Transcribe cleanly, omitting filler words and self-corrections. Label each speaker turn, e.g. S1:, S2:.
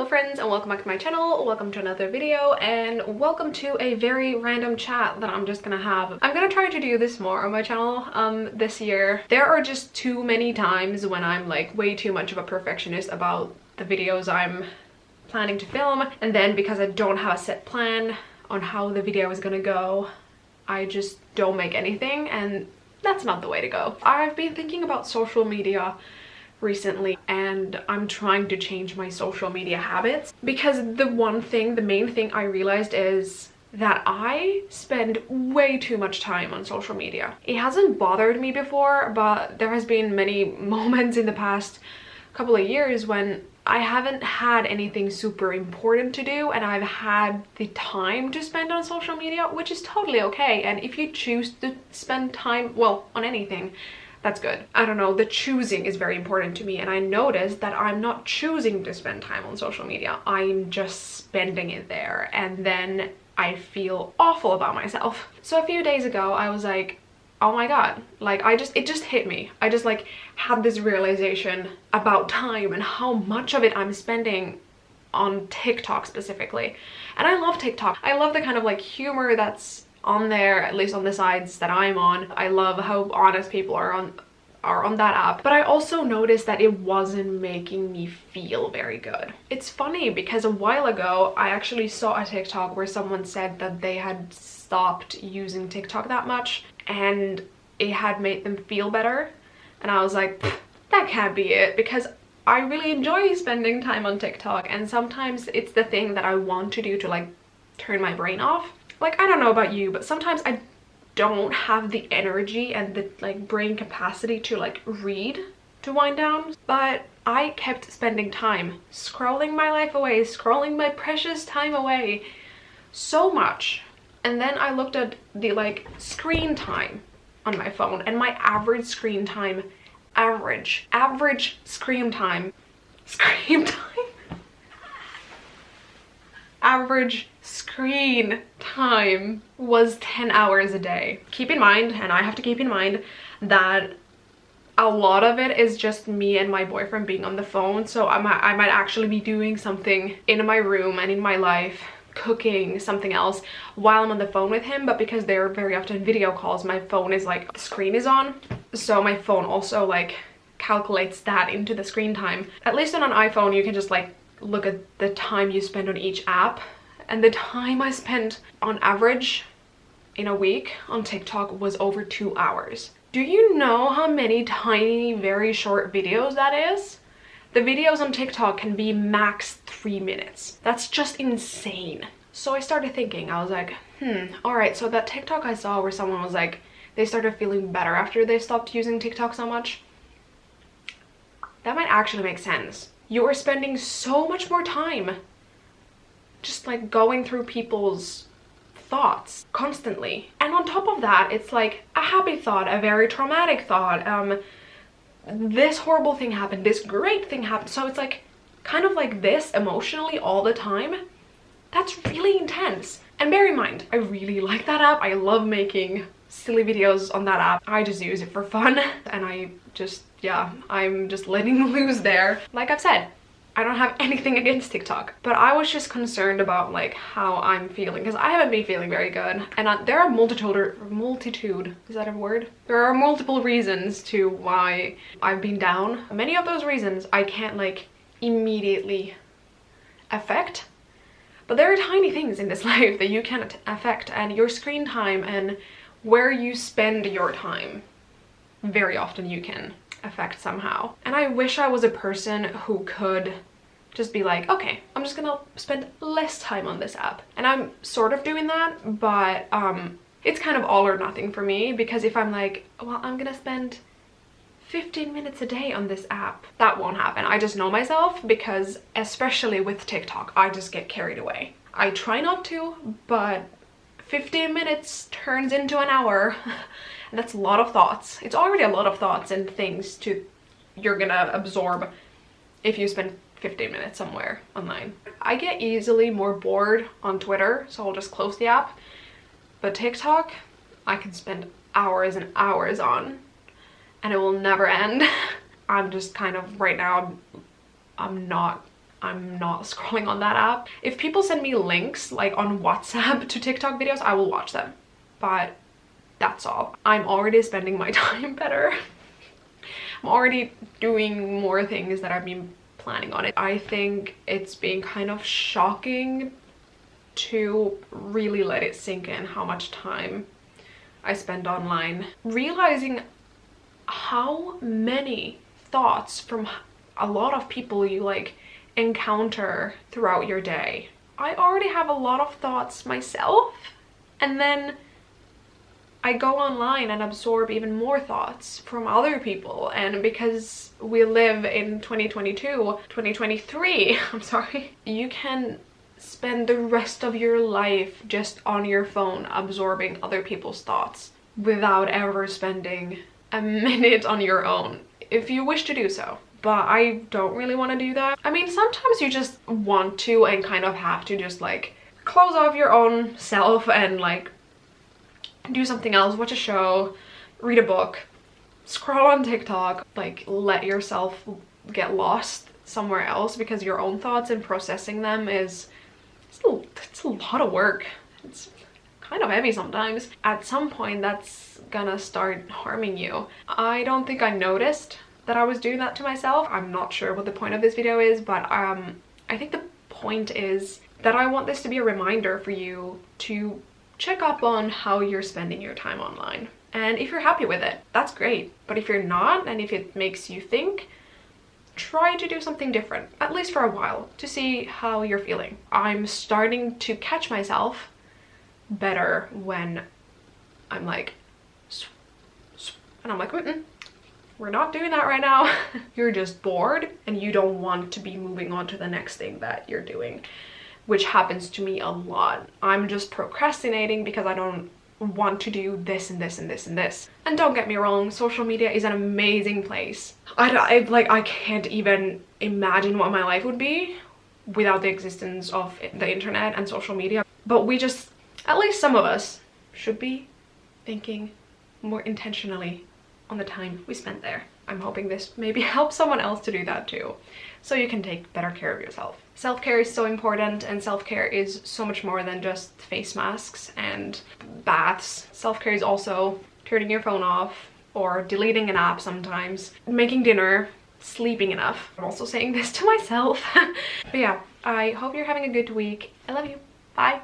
S1: friends, and welcome back to my channel. Welcome to another video, and welcome to a very random chat that I'm just gonna have. I'm gonna try to do this more on my channel this year. There are just too many times when I'm like way too much of a perfectionist about the videos I'm planning to film, and then because I don't have a set plan on how the video is gonna go, I just don't make anything, and that's not the way to go. I've been thinking about social media recently, and I'm trying to change my social media habits because the main thing I realized is that I spend way too much time on social media. It hasn't bothered me before, but there has been many moments in the past couple of years when I haven't had anything super important to do and I've had the time to spend on social media, which is totally okay. And if you choose to spend time, well, on anything, that's good. I don't know, the choosing is very important to me, and I noticed that I'm not choosing to spend time on social media. I'm just spending it there, and then I feel awful about myself. So a few days ago I was like, oh my god, like it just hit me. I just like had this realization about time and how much of it I'm spending on TikTok specifically. And I love TikTok. I love the kind of like humor that's on there, at least on the sides that I'm on. I love how honest people are on that app. But I also noticed that it wasn't making me feel very good. It's funny because a while ago I actually saw a TikTok where someone said that they had stopped using TikTok that much and it had made them feel better, and I was like, that can't be it, because I really enjoy spending time on TikTok, and sometimes it's the thing that I want to do to like turn my brain off. Like, I don't know about you, but sometimes I don't have the energy and the like brain capacity to like read to wind down, but I kept spending time scrolling my life away, scrolling my precious time away so much. And then I looked at the like screen time on my phone, and my average screen time average screen time average screen time was 10 hours a day. Keep in mind, and I have to keep in mind, that a lot of it is just me and my boyfriend being on the phone. So I might actually be doing something in my room and in my life, cooking, something else, while I'm on the phone with him. But because they're very often video calls, my phone is like, the screen is on, so my phone also like calculates that into the screen time. At least on an iPhone you can just like look at the time you spend on each app, and the time I spent on average in a week on TikTok was over 2 hours. Do you know how many tiny, very short videos that is? The videos on TikTok can be max 3 minutes. That's just insane. So I started thinking, I was like, alright, so that TikTok I saw where someone was like, they started feeling better after they stopped using TikTok so much, that might actually make sense. You are spending so much more time just like going through people's thoughts constantly. And on top of that, it's like a happy thought, a very traumatic thought, this horrible thing happened, this great thing happened. So it's like kind of like this emotionally all the time. That's really intense. And bear in mind, I really like that app. I love making silly videos on that app. I just use it for fun, and I just, yeah, I'm just letting loose there. Like I've said, I don't have anything against TikTok, but I was just concerned about like how I'm feeling, because I haven't been feeling very good. And there are multitude, is that a word? There are multiple reasons to why I've been down. Many of those reasons I can't like immediately affect, but there are tiny things in this life that you can affect, and your screen time and where you spend your time, very often you can affect somehow. And I wish I was a person who could just be like, okay, I'm just gonna spend less time on this app. And I'm sort of doing that, but it's kind of all or nothing for me, because if I'm like, well, I'm gonna spend 15 minutes a day on this app, that won't happen. I just know myself, because especially with TikTok, I just get carried away. I try not to, but 15 minutes turns into an hour. And that's a lot of thoughts. It's already a lot of thoughts and things you're gonna absorb if you spend 15 minutes somewhere online. I get easily more bored on Twitter, so I'll just close the app. But TikTok, I can spend hours and hours on, and it will never end. I'm just kind of, right now, I'm not I'm not scrolling on that app. If people send me links like on WhatsApp to TikTok videos, I will watch them, but that's all. I'm already spending my time better. I'm already doing more things that I've been planning on it. I think it's been kind of shocking to really let it sink in how much time I spend online. Realizing how many thoughts from a lot of people you like encounter throughout your day. I already have a lot of thoughts myself, and then I go online and absorb even more thoughts from other people. And because we live in 2023, I'm sorry, you can spend the rest of your life just on your phone absorbing other people's thoughts without ever spending a minute on your own, if you wish to do so. But I don't really want to do that. I mean, sometimes you just want to and kind of have to just like close off your own self and like do something else, watch a show, read a book, scroll on TikTok, like let yourself get lost somewhere else, because your own thoughts and processing them it's a lot of work. It's kind of heavy sometimes. At some point that's gonna start harming you. I don't think I noticed that I was doing that to myself. I'm not sure what the point of this video is, but I think the point is that I want this to be a reminder for you to check up on how you're spending your time online. And if you're happy with it, that's great. But if you're not, and if it makes you think, try to do something different, at least for a while, to see how you're feeling. I'm starting to catch myself better when I'm like, and I'm like, we're not doing that right now. You're just bored and you don't want to be moving on to the next thing that you're doing, which happens to me a lot. I'm just procrastinating because I don't want to do this and this and this and this. And don't get me wrong, social media is an amazing place. I can't even imagine what my life would be without the existence of the internet and social media. But we just, at least some of us, should be thinking more intentionally on the time we spend there. I'm hoping this maybe helps someone else to do that too, so you can take better care of yourself. Self-care is so important, and self-care is so much more than just face masks and baths. Self-care is also turning your phone off or deleting an app sometimes, making dinner, sleeping enough. I'm also saying this to myself. But yeah, I hope you're having a good week. I love you. Bye.